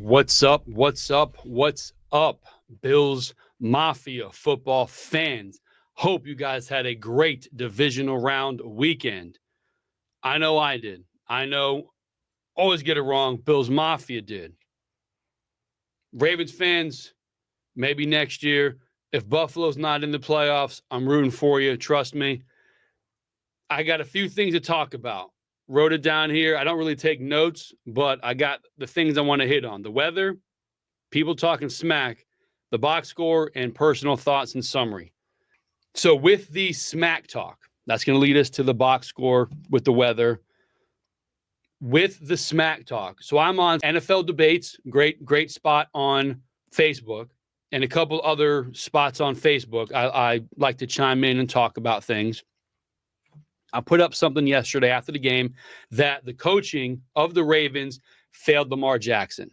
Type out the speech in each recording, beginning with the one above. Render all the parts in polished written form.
What's up? What's up? What's up, Bills Mafia football fans? Hope you guys had a great divisional round weekend. I know I did. I know, always get it wrong, Bills Mafia did. Ravens fans, maybe next year. If Buffalo's not in the playoffs, I'm rooting for you. Trust me. I got a few things to talk about. Wrote it down here. I don't really take notes, but I got the things I want to hit on. The weather, people talking smack, the box score, and personal thoughts and summary. So with the smack talk, that's going to lead us to the box score with the weather. With the smack talk, so I'm on NFL Debates, great spot on Facebook, and a couple other spots on Facebook. I like to chime in and talk about things. I put up something yesterday after the game that the coaching of the Ravens failed Lamar Jackson.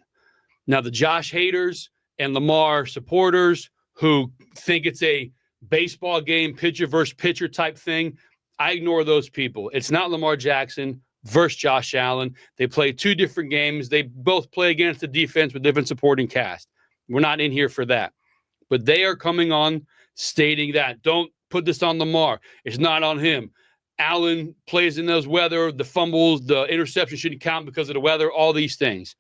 Now, the Josh haters and Lamar supporters who think it's a baseball game, pitcher versus pitcher type thing, I ignore those people. It's not Lamar Jackson versus Josh Allen. They play two different games. They both play against the defense with different supporting cast. We're not in here for that. But they are coming on stating that don't put this on Lamar. It's not on him. Allen plays in those weather, the fumbles, the interception shouldn't count because of the weather, all these things.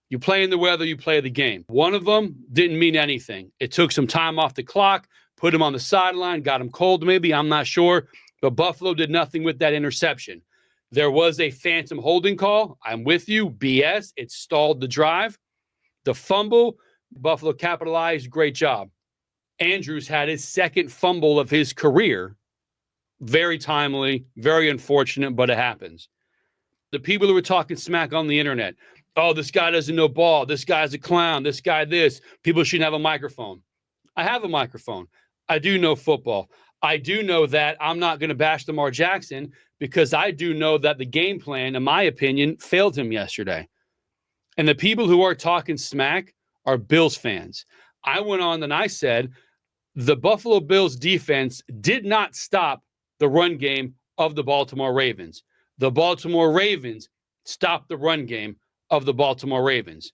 You play in the weather, you play the game. One of them didn't mean anything. It took some time off the clock, put him on the sideline, got him cold maybe, I'm not sure. But Buffalo did nothing with that interception. There was a phantom holding call. I'm with you. BS. It stalled the drive. The fumble, Buffalo capitalized. Great job. Andrews had his second fumble of his career. Very timely, very unfortunate, but it happens. The people who were talking smack on the internet, oh, this guy doesn't know ball. This guy's a clown. This guy this. People shouldn't have a microphone. I have a microphone. I do know football. I do know that I'm not going to bash Lamar Jackson because I do know that the game plan, in my opinion, failed him yesterday. And the people who are talking smack are Bills fans. I went on and I said the Buffalo Bills defense did not stop the run game of the Baltimore Ravens. The Baltimore Ravens stopped the run game of the Baltimore Ravens.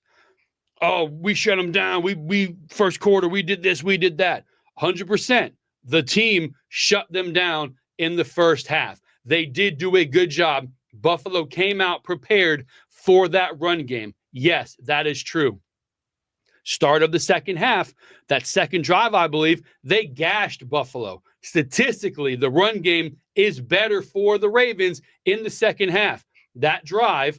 Oh, we shut them down. We first quarter, we did this, we did that. 100%. The team shut them down in the first half. They did do a good job. Buffalo came out prepared for that run game. Yes, that is true. Start of the second half, that second drive, I believe, they gashed Buffalo. Statistically, the run game is better for the Ravens in the second half. That drive,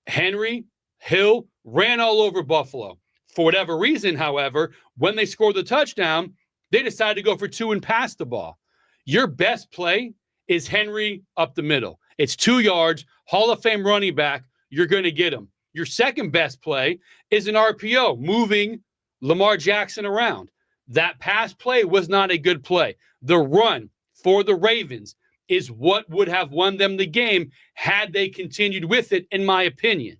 Henry, Hill ran all over Buffalo. For whatever reason, however, when they scored the touchdown, they decided to go for two and pass the ball. Your best play is Henry up the middle. It's 2 yards, Hall of Fame running back. You're going to get him. Your second best play is an RPO, moving Lamar Jackson around. That pass play was not a good play. The run for the Ravens is what would have won them the game had they continued with it, in my opinion.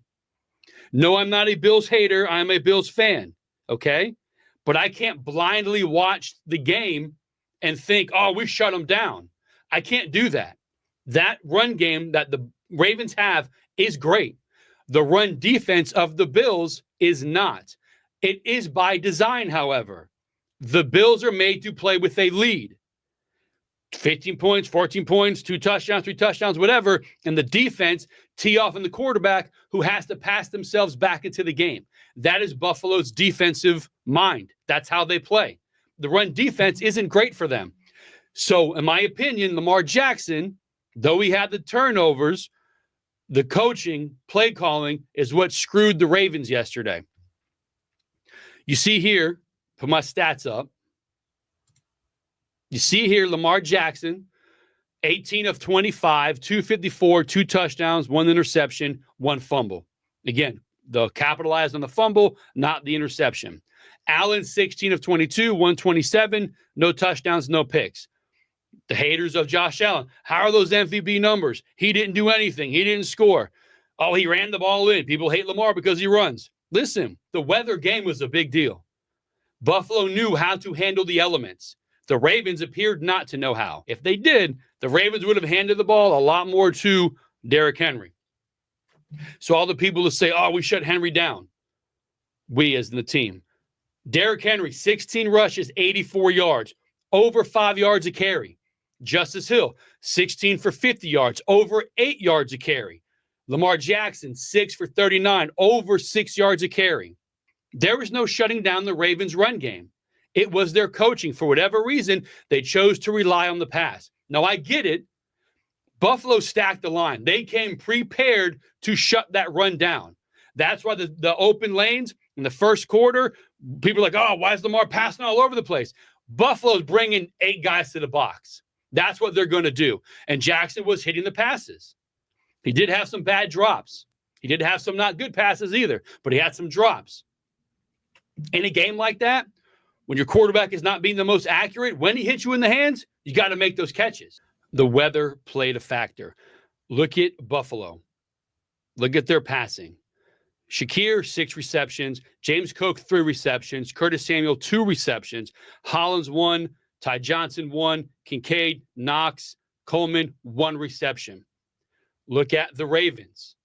No, I'm not a Bills hater. I'm a Bills fan, okay? But I can't blindly watch the game and think, oh, we shut them down. I can't do that. That run game that the Ravens have is great. The run defense of the Bills is not. It is by design, however. The Bills are made to play with a lead. 15 points, 14 points, 2 touchdowns, 3 touchdowns, whatever. And the defense tee off on the quarterback who has to pass themselves back into the game. That is Buffalo's defensive mind. That's how they play. The run defense isn't great for them. So, in my opinion, Lamar Jackson, though he had the turnovers, the coaching, play calling is what screwed the Ravens yesterday. You see here, put my stats up. You see here, Lamar Jackson, 18 of 25, 254, 2 touchdowns, 1 interception, 1 fumble. Again, the capitalized on the fumble, not the interception. Allen, 16 of 22, 127, no touchdowns, no picks. The haters of Josh Allen, how are those MVP numbers? He didn't do anything. He didn't score. Oh, he ran the ball in. People hate Lamar because he runs. Listen, the weather game was a big deal. Buffalo knew how to handle the elements. The Ravens appeared not to know how. If they did, the Ravens would have handed the ball a lot more to Derrick Henry. So all the people who say, oh, we shut Henry down. We as the team. Derrick Henry, 16 rushes, 84 yards, over 5 yards a carry. Justice Hill, 16 for 50 yards, over 8 yards a carry. Lamar Jackson, 6 for 39, over 6 yards a carry. There was no shutting down the Ravens' run game. It was their coaching. For whatever reason, they chose to rely on the pass. Now, I get it. Buffalo stacked the line. They came prepared to shut that run down. That's why the open lanes in the first quarter, people are like, oh, why is Lamar passing all over the place? Buffalo's bringing 8 guys to the box. That's what they're going to do. And Jackson was hitting the passes. He did have some bad drops. He did have some not good passes either, but he had some drops. In a game like that, when your quarterback is not being the most accurate, when he hits you in the hands, you got to make those catches. The weather played a factor. Look at Buffalo. Look at their passing. Shakir, 6 receptions. James Cook, 3 receptions. Curtis Samuel, 2 receptions. Hollins, 1. Ty Johnson, 1. Kincaid, Knox, Coleman, 1 reception. Look at the Ravens.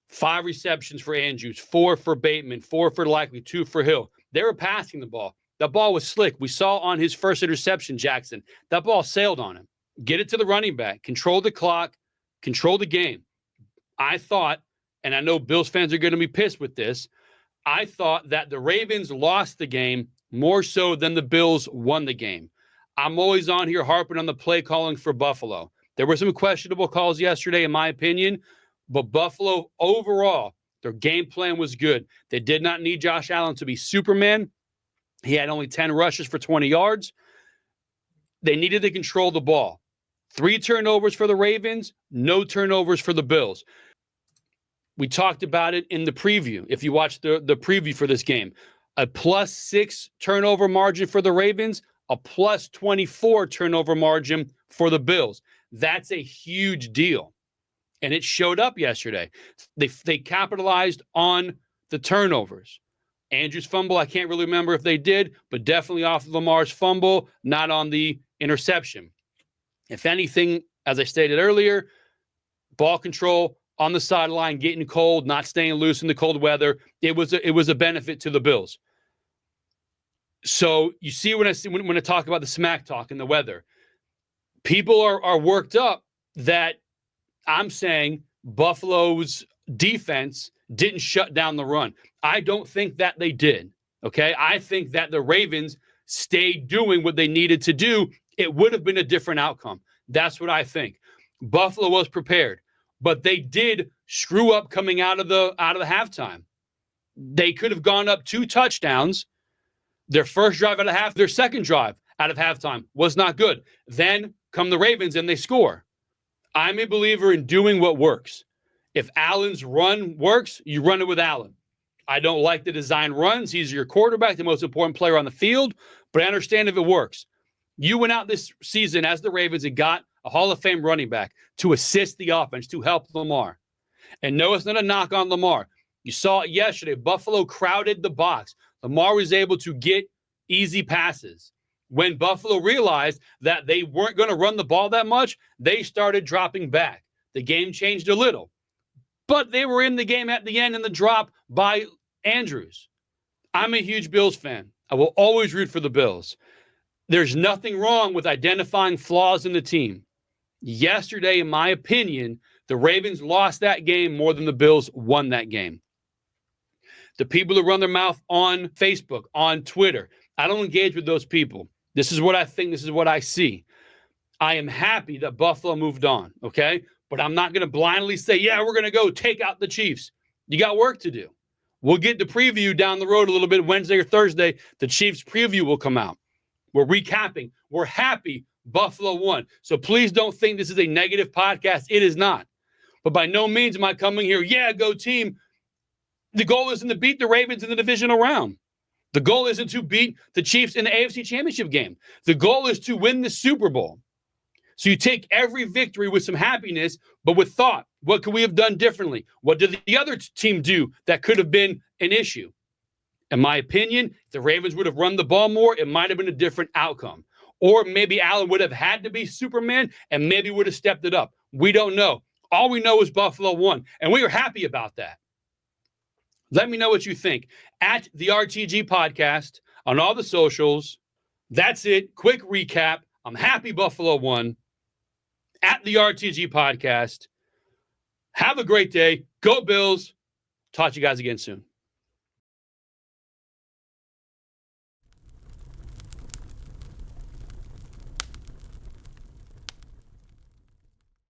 5 receptions for Andrews, 4 for Bateman, 4 for Likely, 2 for Hill. They were passing the ball. That ball was slick. We saw on his first interception, Jackson, that ball sailed on him. Get it to the running back. Control the clock. Control the game. I thought, and I know Bills fans are going to be pissed with this, I thought that the Ravens lost the game more so than the Bills won the game. I'm always on here harping on the play calling for Buffalo. There were some questionable calls yesterday, in my opinion, but Buffalo overall, their game plan was good. They did not need Josh Allen to be Superman. He had only 10 rushes for 20 yards. They needed to control the ball. 3 turnovers for the Ravens, no turnovers for the Bills. We talked about it in the preview. If you watch the preview for this game, a +6 turnover margin for the Ravens, a +24 turnover margin for the Bills. That's a huge deal. And it showed up yesterday. They capitalized on the turnovers. Andrews' fumble, I can't really remember if they did, but definitely off of Lamar's fumble, not on the interception. If anything, as I stated earlier, ball control on the sideline, getting cold, not staying loose in the cold weather, it was a benefit to the Bills. So you see when I talk about the smack talk and the weather, people are worked up that I'm saying Buffalo's defense didn't shut down the run. I don't think that they did, okay? I think that the Ravens stayed doing what they needed to do. It would have been a different outcome. That's what I think. Buffalo was prepared, but they did screw up coming out of the halftime. They could have gone up 2 touchdowns. Their first drive out of half, their second drive out of halftime was not good. Then come the Ravens and they score. I'm a believer in doing what works. If Allen's run works, you run it with Allen. I don't like the design runs. He's your quarterback, the most important player on the field, but I understand if it works. You went out this season as the Ravens and got a Hall of Fame running back to assist the offense, to help Lamar. And no, it's not a knock on Lamar. You saw it yesterday. Buffalo crowded the box. Lamar was able to get easy passes. When Buffalo realized that they weren't going to run the ball that much, they started dropping back. The game changed a little. But they were in the game at the end in the drop by Andrews. I'm a huge Bills fan. I will always root for the Bills. There's nothing wrong with identifying flaws in the team. Yesterday, in my opinion, the Ravens lost that game more than the Bills won that game. The people who run their mouth on Facebook, on Twitter, I don't engage with those people. This is what I think. This is what I see. I am happy that Buffalo moved on, okay? But I'm not going to blindly say, yeah, we're going to go take out the Chiefs. You got work to do. We'll get the preview down the road a little bit Wednesday or Thursday. The Chiefs preview will come out. We're recapping. We're happy Buffalo won. So please don't think this is a negative podcast. It is not. But by no means am I coming here, yeah, go team. The goal isn't to beat the Ravens in the divisional round. The goal isn't to beat the Chiefs in the AFC Championship game. The goal is to win the Super Bowl. So you take every victory with some happiness, but with thought. What could we have done differently? What did the other team do that could have been an issue? In my opinion, if the Ravens would have run the ball more, it might have been a different outcome. Or maybe Allen would have had to be Superman and maybe would have stepped it up. We don't know. All we know is Buffalo won, and we are happy about that. Let me know what you think at the RTG Podcast on all the socials. That's it. Quick recap. I'm happy Buffalo won at the RTG Podcast. Have a great day. Go Bills. Talk to you guys again soon.